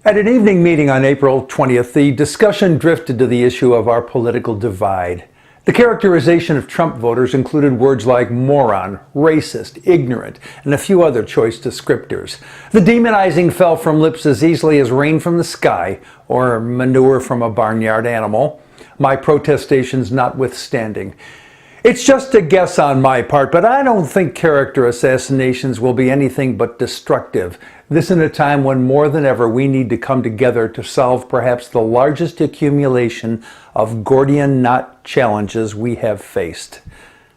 At an evening meeting on April 20th, the discussion drifted to the issue of our political divide. The characterization of Trump voters included words like moron, racist, ignorant, and a few other choice descriptors. The demonizing fell from lips as easily as rain from the sky or manure from a barnyard animal, my protestations notwithstanding. It's just a guess on my part, but I don't think character assassinations will be anything but destructive. This in a time when more than ever we need to come together to solve perhaps the largest accumulation of Gordian knot challenges we have faced.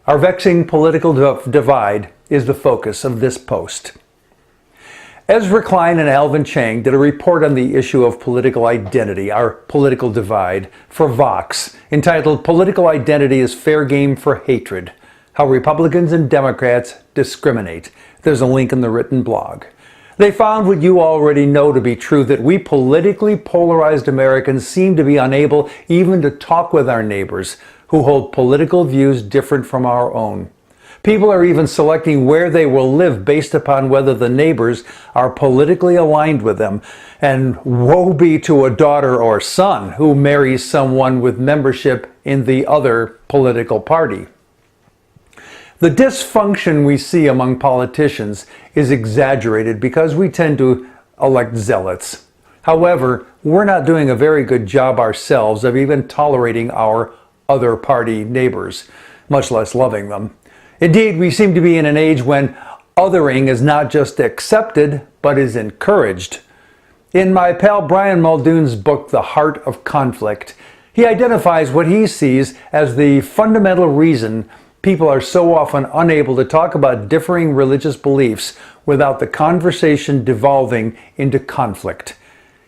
Our vexing political divide is the focus of this post. Ezra Klein and Alvin Chang did a report on the issue of political identity, our political divide, for Vox, entitled Political Identity is Fair Game for Hatred, How Republicans and Democrats Discriminate. There's a link in the written blog. They found what you already know to be true, that we politically polarized Americans seem to be unable even to talk with our neighbors who hold political views different from our own. People are even selecting where they will live based upon whether the neighbors are politically aligned with them. And woe be to a daughter or son who marries someone with membership in the other political party. The dysfunction we see among politicians is exaggerated because we tend to elect zealots. However, we're not doing a very good job ourselves of even tolerating our other party neighbors, much less loving them. Indeed, we seem to be in an age when othering is not just accepted, but is encouraged. In my pal Brian Muldoon's book, The Heart of Conflict, he identifies what he sees as the fundamental reason people are so often unable to talk about differing religious beliefs without the conversation devolving into conflict.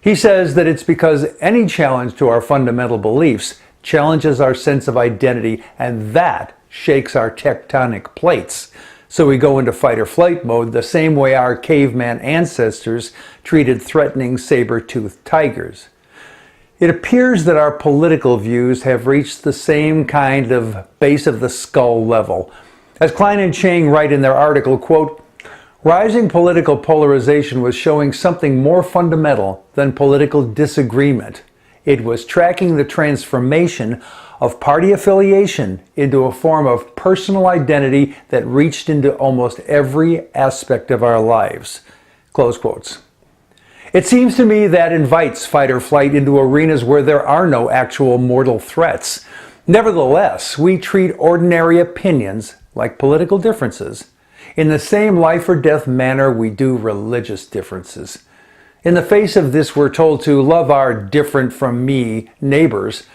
He says that it's because any challenge to our fundamental beliefs challenges our sense of identity, and that shakes our tectonic plates. So we go into fight or flight mode the same way our caveman ancestors treated threatening saber-toothed tigers. It appears that our political views have reached the same kind of base of the skull level. As Klein and Chang write in their article, quote, rising political polarization was showing something more fundamental than political disagreement. It was tracking the transformation of party affiliation into a form of personal identity that reached into almost every aspect of our lives. Close quotes. It seems to me that invites fight or flight into arenas where there are no actual mortal threats. Nevertheless, we treat ordinary opinions, like political differences, in the same life or death manner we do religious differences. In the face of this, we're told to love our different from me neighbors.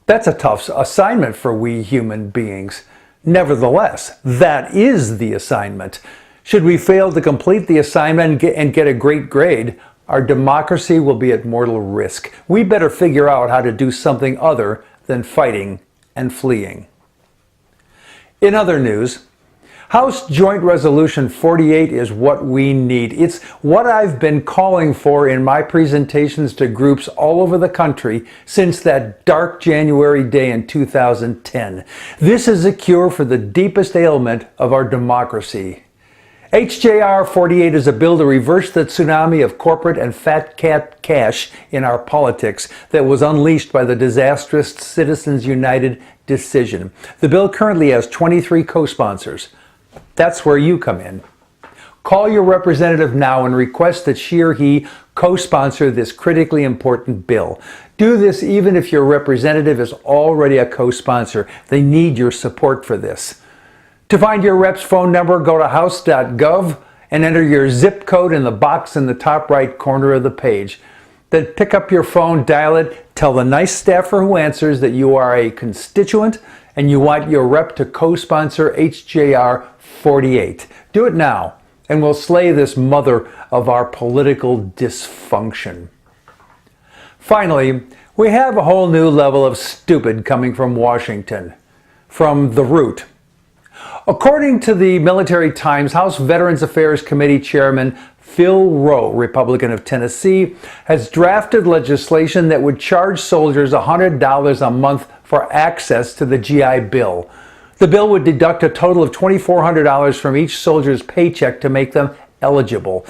That's a tough assignment for we human beings. Nevertheless, that is the assignment. Should we fail to complete the assignment and get a great grade, our democracy will be at mortal risk. We better figure out how to do something other than fighting and fleeing. In other news, House Joint Resolution 48 is what we need. It's what I've been calling for in my presentations to groups all over the country since that dark January day in 2010. This is a cure for the deepest ailment of our democracy. HJR 48 is a bill to reverse the tsunami of corporate and fat cat cash in our politics that was unleashed by the disastrous Citizens United decision. The bill currently has 23 co-sponsors. That's where you come in. Call your representative now and request that she or he co-sponsor this critically important bill. Do this even if your representative is already a co-sponsor. They need your support for this. To find your rep's phone number, go to house.gov and enter your zip code in the box in the top right corner of the page. Then pick up your phone, dial it, tell the nice staffer who answers that you are a constituent and you want your rep to co-sponsor HJR 48. Do it now, and we'll slay this mother of our political dysfunction. Finally, we have a whole new level of stupid coming from Washington, from the root. According to the Military Times, House Veterans Affairs Committee Chairman Phil Rowe, Republican of Tennessee, has drafted legislation that would charge soldiers $100 a month for access to the GI Bill. The bill would deduct a total of $2,400 from each soldier's paycheck to make them eligible.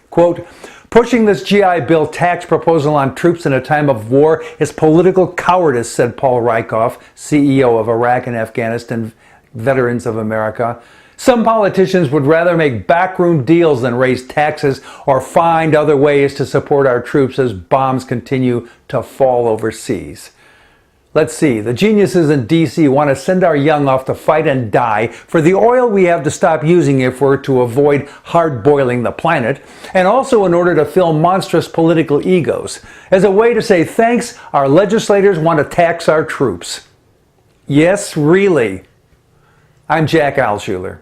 Quote, Pushing this GI Bill tax proposal on troops in a time of war is political cowardice, said Paul Rieckhoff, CEO of Iraq and Afghanistan Veterans of America. Some politicians would rather make backroom deals than raise taxes or find other ways to support our troops as bombs continue to fall overseas. Let's see, the geniuses in D.C. want to send our young off to fight and die for the oil we have to stop using if we're to avoid hard-boiling the planet, and also in order to fill monstrous political egos. As a way to say thanks, our legislators want to tax our troops. Yes, really. I'm Jack Alshuler.